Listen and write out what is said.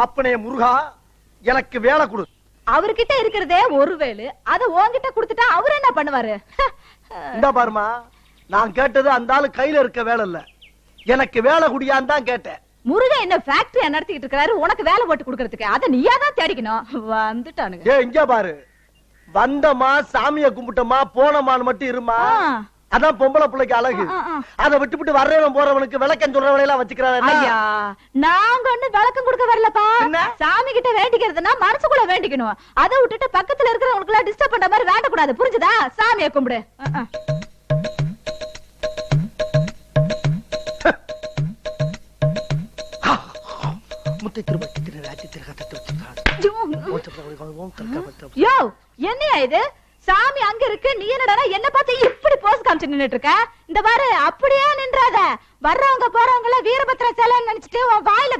அப்பனே முருகா, எனக்கு வேலை கொடு. அவர்கிட்ட இருக்கிறதே ஒரு வேலு, அத உன்கிட்ட கொடுத்துட்டா அவர் என்ன பண்ணுவாரு? இந்த பாருமா, நான் கேட்டது அந்த ஆளு கையில இருக்க வேலை இல்ல, எனக்கு வேலை குடியான்னு தான் கேட்டேன். முருகன் என்ன ஃபேக்டரி நடத்திட்டு இருக்காரு, உனக்கு வேலை போட்டு கொடுக்கறதுக்கு. அத நீயா தான் தேடிக்கணும். வந்துட்டானுங்க. ஏ இங்க பாரு, வந்தமா சாமிய கும்பிட்டமா போனமான்னு மட்டும் இருமா. அதான் பொம்பளை பிள்ளைக்கு அழகு. அத விட்டுவிட்டு வர்றவன் போறவனுக்கு விளக்கம் சொல்றவனை எல்லாம் வச்சுக்கிறாரு. ஐயா, நாங்க ஒண்ணு விளக்கம் கொடுக்க வரலப்பா. சாமி கிட்ட வேண்டிக்கிறதுனா மனசுக்குள்ள வேண்டிக்கணும். அதை விட்டுட்டு பக்கத்துல இருக்கிறவங்களுக்கு எல்லாம் டிஸ்டர்ப் பண்ற மாதிரி வேண்டக்கூடாது. புரிஞ்சுதா? சாமியை கும்பிடு. யோ, என்னையா இது? சாமி அங்க இருக்கு, நீ என்னடா என்ன பார்த்து இப்படி போஸ் காமிச்சு நின்னுட்டு இருக்க? இந்த பாரு, அப்படியே நின்றாத. வர்றவங்க போறவங்க வீரபத்ர சிலை நினைச்சிட்டு உன் வாயில